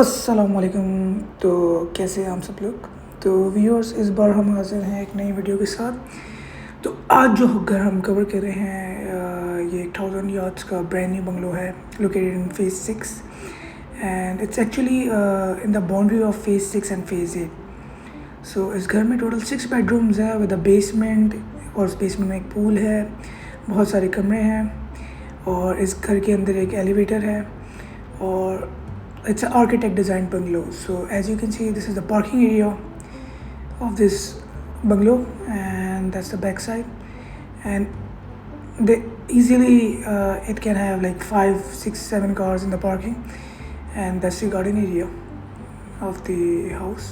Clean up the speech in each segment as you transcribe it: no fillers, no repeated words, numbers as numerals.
अस्सलाम वालेकुम। तो कैसे हैं आप सब लोग। तो व्यूअर्स, इस बार हम हाज़िर हैं एक नई वीडियो के साथ। तो आज जो घर हम कवर कर रहे हैं ये 1000 यार्ड्स का ब्रांड न्यू बंगलो है, located in phase 6 and it's actually in the boundary of phase 6 and phase 8। सो इस घर में टोटल 6 बेडरूम्स है विद अ बेसमेंट, और उस बेसमेंट में एक पूल है, बहुत सारे कमरे हैं, और इस घर के अंदर एक एलिवेटर है, और it's an architect designed bungalow. So as you can see, this is the parking area of this bungalow, and that's the back side. And they easily it can have like 5, 6, 7 cars in the parking, and that's the garden area of the house.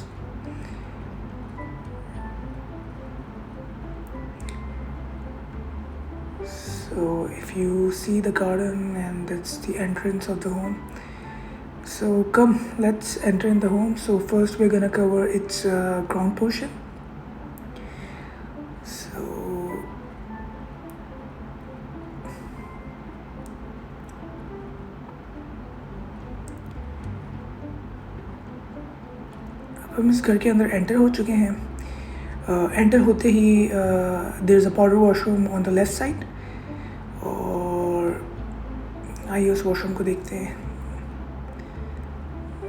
So if you see the garden, and that's the entrance of the home. So come, let's enter in the home. So first we're gonna cover its ground portion. So अब हम इस घर के अंदर enter हो चुके हैं। Enter होते ही there is a powder washroom on the left side, और आइए उस वॉशरूम को देखते हैं।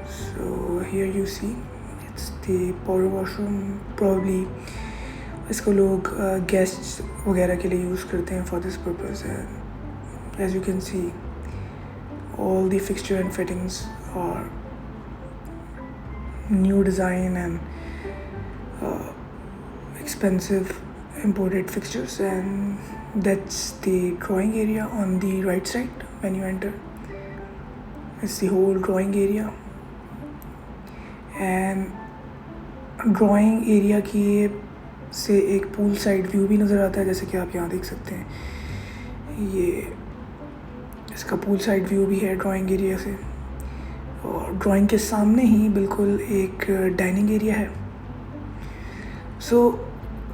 So here you see it's the powder washroom. Probably इसको लोग गेस्ट्स वगैरह के लिए यूज़ करते हैं for this purpose. And as you can see, all the fixture and fittings are new design and expensive imported fixtures. And that's the drawing area on the right side when you enter. It's the whole drawing area. And drawing area की से एक pool side view भी नज़र आता है, जैसे कि आप यहाँ देख सकते हैं। ये इसका पूल साइड व्यू भी है ड्राइंग एरिया से, और ड्राइंग के सामने ही बिल्कुल एक डाइनिंग एरिया है। सो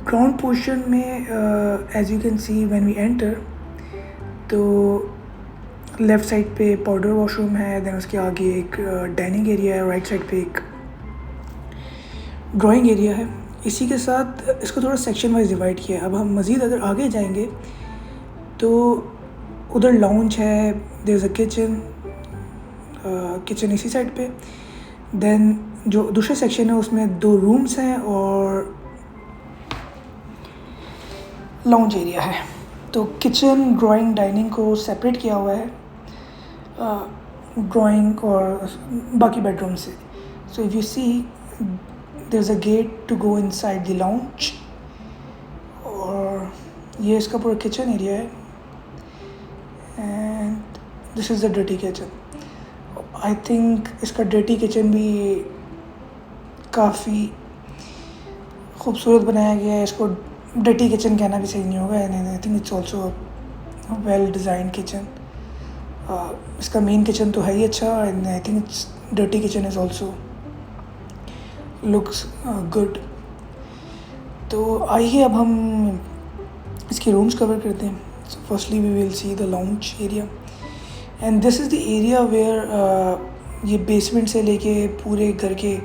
ग्राउंड पोर्शन में as you can see when we enter, तो लेफ़्ट साइड पे पाउडर वॉशरूम है, देन उसके आगे एक डाइनिंग एरिया है, राइट साइड पे एक ड्राइंग एरिया है। इसी के साथ इसको थोड़ा सेक्शन वाइज डिवाइड किया है। अब हम मज़ीद अगर आगे जाएंगे तो उधर लाउंज है, there is a kitchen, kitchen इसी साइड पे। देन जो दूसरे सेक्शन है उसमें 2 रूम्स हैं और लाउंज एरिया है। तो किचन, ड्राइंग, डाइनिंग को सेपरेट किया हुआ है ड्राइंग और बाकी बेडरूम से। So if you see, there's a gate to go inside the lounge, और ये इसका पूरा किचन एरिया है। And this is the dirty kitchen. I think इसका डर्टी किचन भी काफ़ी खूबसूरत बनाया गया है। इसको डर्टी किचन कहना भी सही नहीं होगा, and I think it's also well design kitchen. इसका मेन किचन तो है ही अच्छा, and I think it's dirty kitchen is also looks good. तो आइए अब हम इसके रूम्स कवर करते हैं। So firstly we will see the lounge area, and this is the area where ये बेसमेंट से लेके पूरे घर के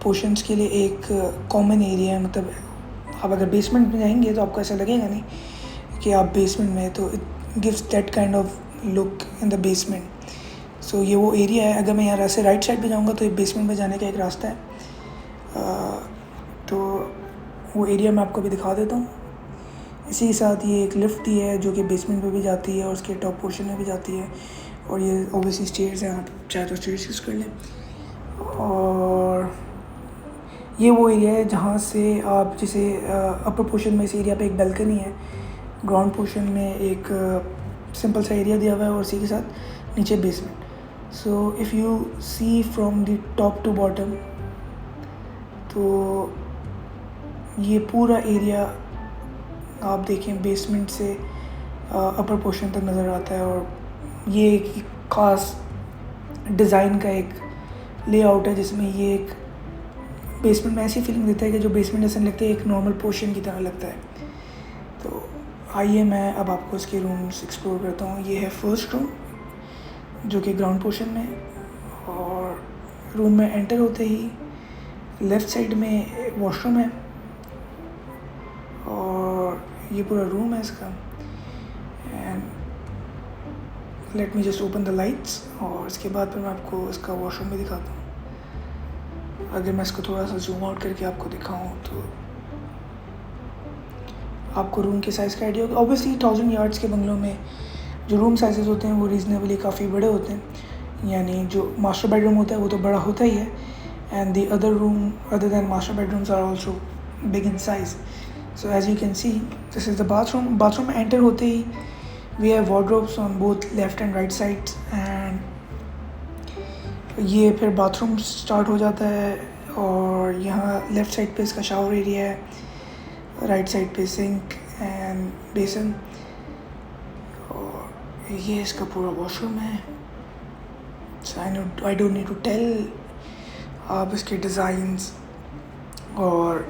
पोर्शंस के लिए एक कॉमन एरिया है। मतलब आप अगर बेसमेंट में जाएंगे तो आपको ऐसा लगेगा नहीं कि आप बेसमेंट में, तो it gives that kind of look in the basement. So ये वो एरिया है। अगर मैं यहाँ से राइट साइड पे जाऊँगा तो ये बेसमेंट में जाने का एक रास्ता है। तो वो एरिया मैं आपको भी दिखा देता हूँ। इसी के साथ ये एक लिफ्ट दी है जो कि बेसमेंट पे भी जाती है और उसके टॉप पोर्शन में भी जाती है, और ये ओवरसी स्टेयर्स हैं, आप चाहे तो स्टेयर्स यूज़ कर लें। और ये वो एरिया है जहाँ से आप जिसे अपर पोर्शन में इस एरिया पे एक बैल्कनी है, ग्राउंड पोर्शन में एक सिंपल सा एरिया दिया हुआ है, और इसी के साथ नीचे basement. So if you see from the top to bottom, तो ये पूरा एरिया आप देखें बेसमेंट से अपर पोर्शन तक नज़र आता है, और ये एक ख़ास डिज़ाइन का एक लेआउट है जिसमें ये एक बेसमेंट में ऐसी फीलिंग देता है कि जो बेसमेंट ऐसा लगता है एक नॉर्मल पोर्शन की तरह लगता है। तो आइए मैं अब आपको इसके रूम्स एक्सप्लोर करता हूँ। ये है फर्स्ट रूम जो कि ग्राउंड पोर्शन में है, और रूम में एंटर होते ही लेफ़्ट साइड में वॉशरूम है और ये पूरा रूम है इसका। And let me just open the lights और इसके बाद फिर मैं आपको इसका वॉशरूम भी दिखाता हूँ। अगर मैं इसको थोड़ा सा जूम आउट करके आपको दिखाऊँ तो आपको रूम के साइज़ का आइडिया होगा। ऑब्वियसली 1000 यार्ड्स के बंगलों में जो रूम साइजेस होते हैं वो रीज़नेबली काफ़ी बड़े होते हैं, यानी जो मास्टर बेडरूम होता है वो तो बड़ा होता ही है, and the other room other than master bedrooms are also big in size. So as you can see this is the bathroom. Bathroom में एंटर होते ही we have wardrobes on both left and right sides, and ये फिर bathroom start हो जाता है और यहाँ लेफ़्ट साइड पे इसका शावर एरिया है, राइट साइड पे सिंक एंड बेसन, और ये इसका पूरा वॉशरूम है। So I don't need to tell, आप इसके डिज़ाइंस और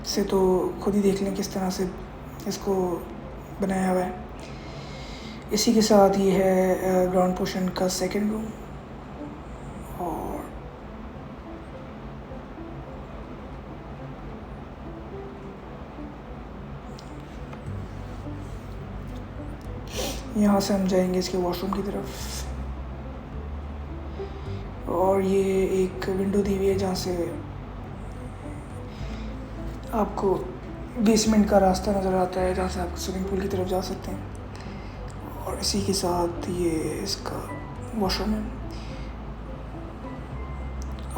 से तो खुद ही देख लें किस तरह से इसको बनाया हुआ है। इसी के साथ ये है ग्राउंड पोर्शन का सेकंड रूम, और यहाँ से हम जाएंगे इसके वॉशरूम की तरफ, और ये एक विंडो दी हुई है जहाँ से आपको बेसमेंट का रास्ता नज़र आता है, जहाँ से आप स्विमिंग पूल की तरफ जा सकते हैं। और इसी के साथ ये इसका वॉशरूम है।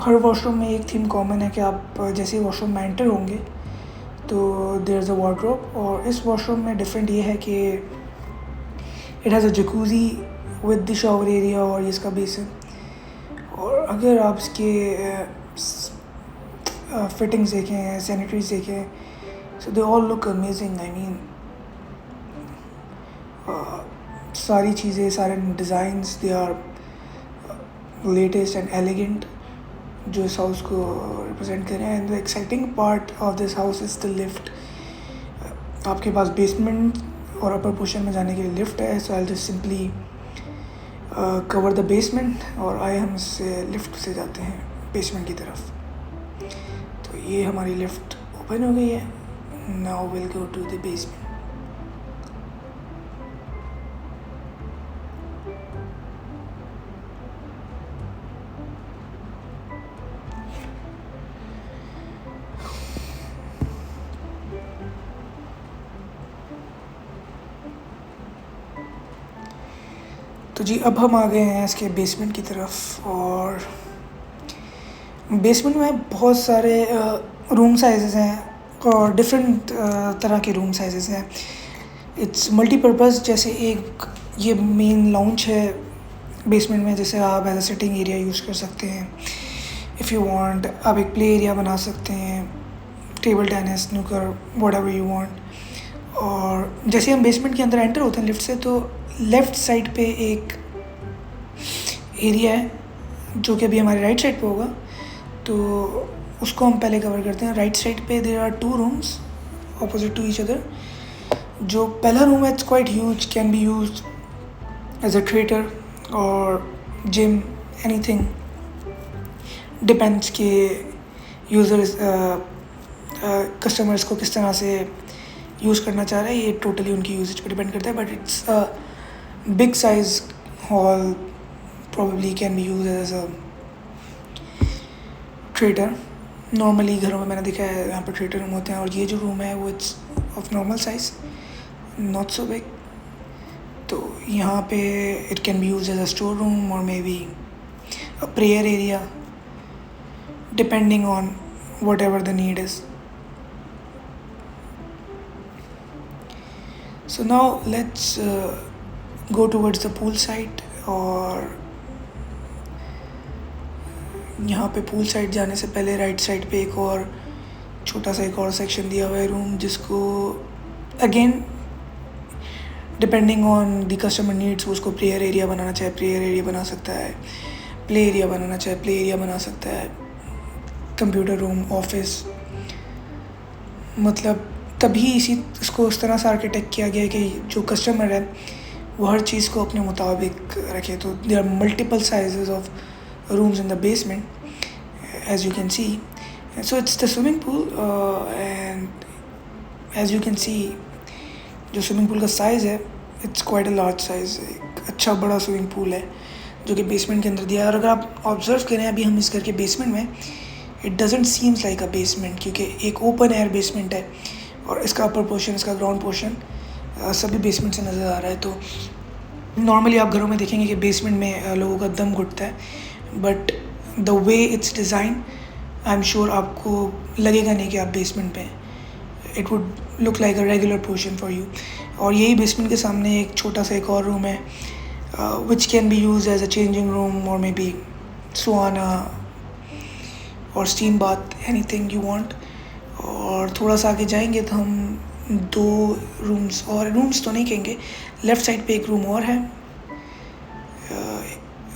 हर वॉशरूम में एक थीम कॉमन है कि आप जैसे ही वॉशरूम में एंटर होंगे तो देयर इज़ अ वार्डरोब, और इस वॉशरूम में डिफरेंट ये है कि it has a jacuzzi with the shower area और इसका बेसन। और अगर आप इसके फिटिंग्स देखें, सैनिटरीज देखें, so they all look amazing. I mean सारी चीज़ें, सारे designs they are latest and elegant जो इस हाउस को रिप्रेजेंट कर रहे हैं। And the exciting part of this house is the lift. आपके पास बेसमेंट और अपर पोर्शन में जाने के लिए लिफ्ट है, so I just simply cover the basement, और आए हम इससे लिफ्ट से जाते हैं बेसमेंट की तरफ। तो ये हमारी लिफ्ट ओपन हो गई है। Now will go to the basement. तो जी अब हम आ गए हैं इसके बेसमेंट की तरफ, और बेसमेंट में बहुत सारे रूम साइजेस हैं और डिफरेंट तरह के रूम साइजेस हैं। It's multipurpose. जैसे एक ये मेन लाउंज है बेसमेंट में, जैसे आप as a sitting area use कर सकते हैं। इफ़ यू वांट आप एक प्ले एरिया बना सकते हैं, table tennis, snooker, whatever you want. और जैसे हम बेसमेंट के अंदर एंटर होते हैं लिफ्ट से, तो लेफ़्ट साइड पे एक एरिया है जो कि अभी हमारे राइट साइड पे होगा, तो उसको हम पहले कवर करते हैं। राइट साइड पे there are 2 rooms opposite to each other. जो पहला रूम है it's quite huge, can be used as a theatre और जिम, एनीथिंग, डिपेंड्स के यूज़र्स कस्टमर्स को किस तरह से यूज़ करना चाह रहे हैं, ये टोटली उनकी यूजेज पर डिपेंड करता है। But it's a big size hall, probably can be used as a theater। Normally घरों में मैंने देखा है यहाँ पर थिएटर रूम होते हैं, और ये जो रूम है वो it's of normal size, not so big. तो यहाँ पे it can be use as a store room और may be a prayer area, depending on whatever the need is. So now let's go towards the pool side. और यहाँ पे pool side जाने से पहले राइट साइड पे एक और छोटा सा एक और सेक्शन दिया हुआ है रूम, जिसको again depending on the customer needs वो उसको प्रेयर एरिया बनाना चाहे प्रेयर एरिया बना सकता है, प्ले एरिया बनाना चाहे प्ले एरिया बना सकता है, कंप्यूटर रूम, ऑफिस। मतलब तभी इसको इस तरह से आर्किटेक्ट किया गया है कि जो कस्टमर है वो हर चीज़ को अपने मुताबिक रखे। तो there are multiple sizes of rooms in the basement, as you can see. And so it's the swimming pool, and as you can see, जो स्विमिंग पूल का साइज़ है, it's quite a large size, एक अच्छा बड़ा swimming pool है जो कि basement के अंदर दिया है। और अगर आप ऑब्जर्व करें अभी हम इस घर के बेसमेंट में, it doesn't seems like a basement, क्योंकि एक ओपन एयर बेसमेंट है और इसका अपर पोर्शन, इसका ग्राउंड पोर्शन सभी बेसमेंट से नज़र आ रहा है। तो नॉर्मली आप घरों में देखेंगे कि बेसमेंट में लोगों का दम घुटता है, but the way it's design, I am sure आपको लगेगा नहीं कि आप बेसमेंट पे हैं। It would look like a regular portion for you. और यही बेसमेंट के सामने एक छोटा सा एक और रूम है, which can be use as a changing room और मे बी सुहाना और steam bath, anything you want. और थोड़ा सा आगे जाएंगे तो हम 2 रूम्स, और रूम्स तो नहीं कहेंगे, लेफ़्ट साइड पे एक रूम और है,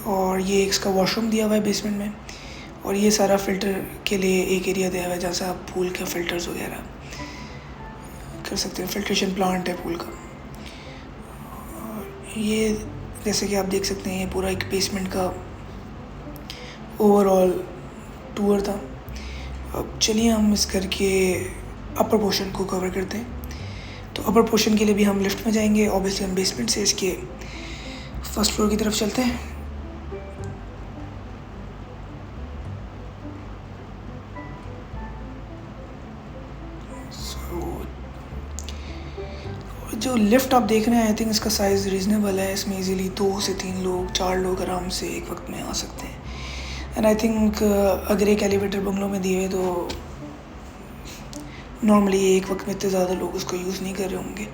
और ये इसका वॉशरूम दिया हुआ है बेसमेंट में। और ये सारा फ़िल्टर के लिए एक एरिया दिया हुआ है जहाँ से आप पूल के फ़िल्टर्स वगैरह कर सकते हैं। फिल्ट्रेशन प्लांट है पूल का। ये जैसे कि आप देख सकते हैं, ये पूरा एक बेसमेंट का ओवरऑल टूर था। अब चलिए हम इस घर के अपर पोर्शन को कवर करते हैं। तो अपर पोर्शन के लिए भी हम लिफ्ट में जाएंगे। ऑब्वियसली हम बेसमेंट से इसके फर्स्ट फ्लोर की तरफ चलते हैं। जो लिफ्ट आप देख रहे हैं, आई थिंक इसका साइज़ रीज़नेबल है। इसमें इजीली 2 से 3 लोग, 4 लोग आराम से एक वक्त में आ सकते हैं। एंड आई थिंक अगर एक एलिवेटर बंगलों में दिए तो नॉर्मली एक वक्त में इतने ज़्यादा लोग उसको यूज़ नहीं कर रहे होंगे।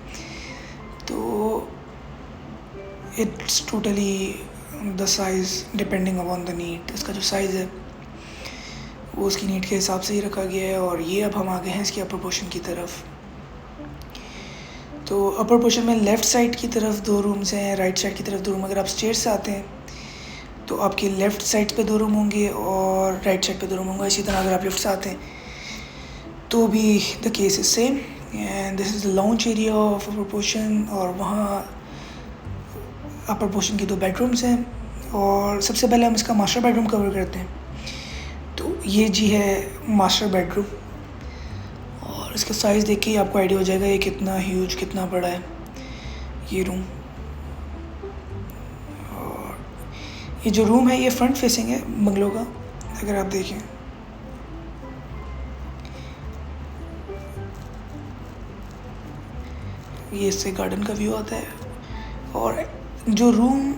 तो it's totally the size depending upon the need. इसका जो साइज़ है वो उसकी नीड के हिसाब से ही रखा गया है। और ये अब हम आ गए हैं इसकी अपर पोर्शन की तरफ। तो अपर पोर्शन में लेफ़्ट साइड की तरफ 2 रूम्स हैं, राइट साइड की तरफ 2 रूम। अगर आप स्टेयर से आते हैं तो आपके लेफ़्ट साइड पे 2 रूम होंगे और राइट साइड पे 2 रूम होंगे। इसी तरह अगर आप लिफ्ट से आते हैं तो भी the case is same. And this is the launch area of upper portion. और वहाँ अपर पोर्शन की 2 बेडरूम्स हैं। और सबसे पहले हम इसका मास्टर बेडरूम कवर करते हैं। तो ये जी है मास्टर बेडरूम, और इसका साइज़ देख के ही आपको आइडिया हो जाएगा ये कितना ह्यूज, कितना बड़ा है ये रूम। और ये जो रूम है ये फ्रंट फेसिंग है बंगलो का। अगर आप देखें, ये इससे गार्डन का व्यू आता है। और जो रूम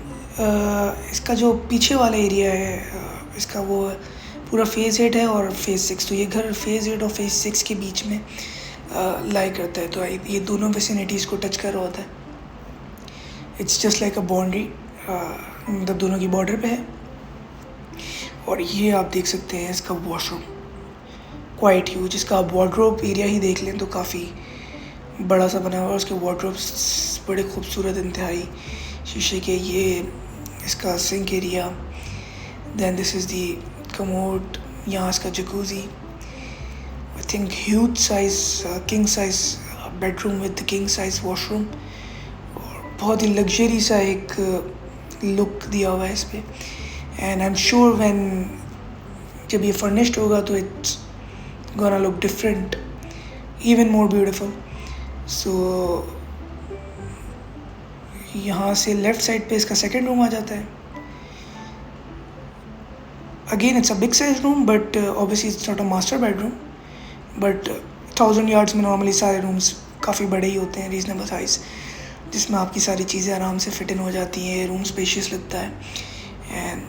इसका जो पीछे वाला एरिया है, इसका वो पूरा फेज़ 8 है और फेज़ 6। तो ये घर फेज़ 8 और फेज़ 6 के बीच में लाई करता है। तो ये दोनों विसिनिटीज़ को टच कर रहा होता है। It's just like a boundary, मतलब दोनों की बॉर्डर पे है। और ये आप देख सकते हैं इसका वॉशरूम, क्वाइट ह्यूज। इसका आप वार्डरोब एरिया ही देख लें तो काफ़ी बड़ा सा बना हुआ है। उसके वार्डरोब्स बड़े खूबसूरत इंतहाई शीशे के। ये इसका sink area, then this is the commode, यहाँ इसका jacuzzi. I think huge size, king size bedroom with king size washroom. और बहुत ही लग्जरी सा एक लुक दिया हुआ है इस पर। And I am sure when जब ये फर्निश्ड होगा तो it's gonna look different, even more beautiful. So यहाँ से लेफ़्ट साइड पे इसका सेकंड रूम आ जाता है। Again it's a big size room, but obviously it's not a master bedroom. But 1000 yards में नॉर्मली सारे रूम्स काफ़ी बड़े ही होते हैं, रीजनेबल साइज़, जिसमें आपकी सारी चीज़ें आराम से फिट इन हो जाती हैं। रूम स्पेशियस लगता है। And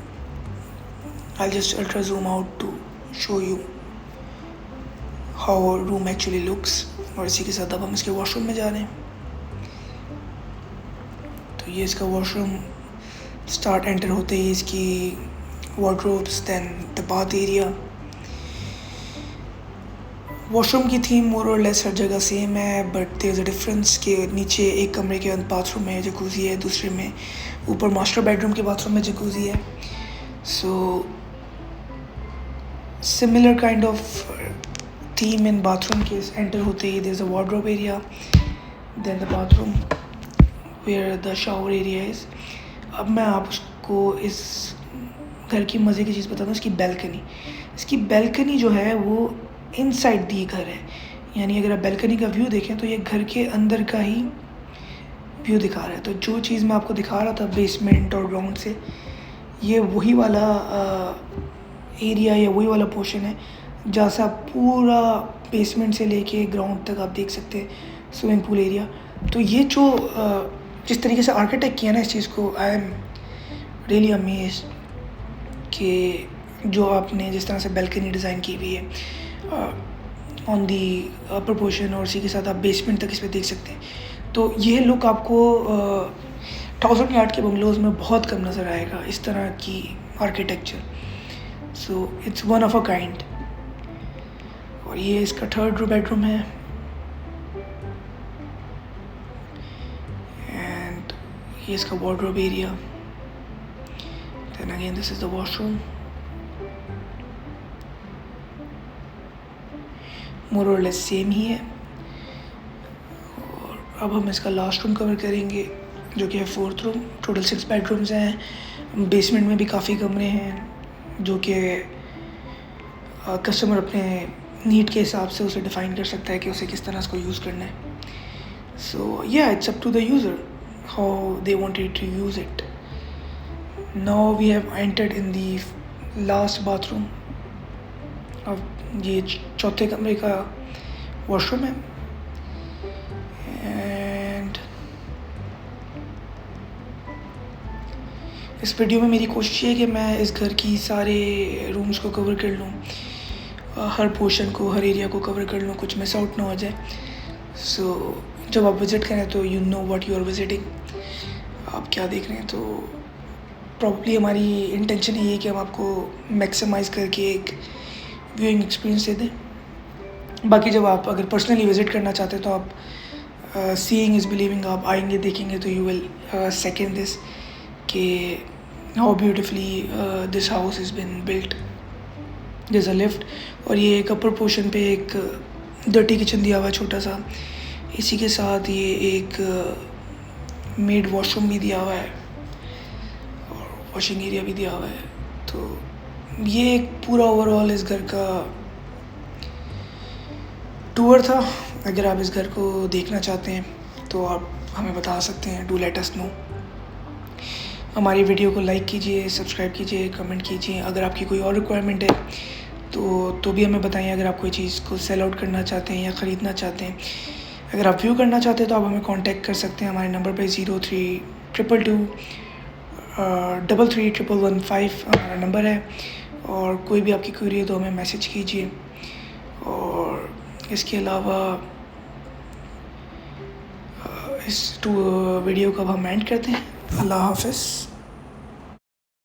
I just ultra zoom out to show you how room actually looks. और इसी के साथ अब हम इसके वॉशरूम में जा रहे हैं। तो ये इसका वॉशरूम, स्टार्ट एंटर होते ही इसकी wardrobes, then the bath area. Washroom की थीम मोर और लेस हर जगह सेम है, but there is a difference के नीचे एक कमरे के अंदर बाथरूम है, जकूज़ी है, दूसरे में ऊपर मास्टर बेडरूम के बाथरूम में जकूज़ी है। So similar kind of theme in bathroom के एंटर होते ही there is a wardrobe area, then the bathroom where the shower area is. अब मैं आपको इस घर की मज़े की चीज़ बताता हूँ, इसकी बैल्कनी। इसकी बैल्कनी जो है वो इनसाइड दी घर है, यानी अगर आप बैल्कनी का व्यू देखें तो ये घर के अंदर का ही व्यू दिखा रहा है। तो जो चीज़ मैं आपको दिखा रहा था बेसमेंट और ग्राउंड से, ये वही वाला एरिया या वही वाला पोर्शन है जहाँ से आप पूरा बेसमेंट से लेके ग्राउंड तक आप देख सकते हैं स्विमिंग पूल एरिया। तो ये जो जिस तरीके से आर्किटेक्ट किया ना इस चीज़ को, आई एम रियली अमेज्ड कि जो आपने जिस तरह से बैल्कनी डिज़ाइन की हुई है ऑन दी अपर पोर्शन, और उसी के साथ आप बेसमेंट तक इस पर देख सकते हैं। तो ये लुक आपको 1000 यार्ड के बंगलोज़ में बहुत कम नज़र आएगा, इस तरह की architecture. So it's one of a kind. और ये इसका 3rd बेडरूम है, एंड ये इसका wardrobe area. Then again this is the washroom. More और लेस सेम ही है। और अब हम इसका लास्ट रूम कवर करेंगे जो कि है 4th रूम। टोटल 6 बेडरूम्स हैं। बेसमेंट में भी काफ़ी कमरे हैं जो कि कस्टमर अपने नीड के हिसाब से उसे डिफ़ाइन कर सकता है कि उसे किस तरह इसको यूज़ करना है। सो या it's up to the user how they wanted to use it. Now we have entered in the last bathroom. अब ये 4थे कमरे का वॉशरूम है। एंड इस वीडियो में मेरी कोशिश है कि मैं इस घर की सारे रूम्स को कवर कर लूँ, हर पोर्शन को, हर एरिया को कवर कर लूँ, कुछ मिस आउट ना हो जाए। सो जब आप विज़िट करें तो you know what you are visiting, आप क्या देख रहे हैं। तो प्रॉब्ली हमारी इंटेंशन ये है कि हम आपको मैक्सिमाइज़ करके एक व्यूइंग एक्सपीरियंस दे दें। बाकी जब आप अगर पर्सनली विज़िट करना चाहते हैं तो आप सीइंग इज़ बिलीविंग, आप आएंगे देखेंगे तो यू विल सेकेंड दिस कि how beautifully this house is been built. जैसा लिफ्ट, और ये एक अपर पोर्शन पे एक डर्टी किचन दिया हुआ है छोटा सा। इसी के साथ ये एक मेड वॉशरूम भी दिया हुआ है और वॉशिंग एरिया भी दिया हुआ है। तो ये एक पूरा ओवरऑल इस घर का टूर था। अगर आप इस घर को देखना चाहते हैं तो आप हमें बता सकते हैं, डू लेट अस नो। हमारी वीडियो को लाइक कीजिए, सब्सक्राइब कीजिए, कमेंट कीजिए। अगर आपकी कोई और रिक्वायरमेंट है तो भी हमें बताइए। अगर आप कोई चीज़ को सेल आउट करना चाहते हैं या ख़रीदना चाहते हैं, अगर आप व्यू करना चाहते हैं तो आप हमें कांटेक्ट कर सकते हैं हमारे नंबर पे 0322 331115 हमारा नंबर है। और कोई भी आपकी क्वेरी है तो हमें मैसेज कीजिए। और इसके अलावा इस वीडियो को अब हम एंड करते हैं। अल्लाह हाफ़िज़।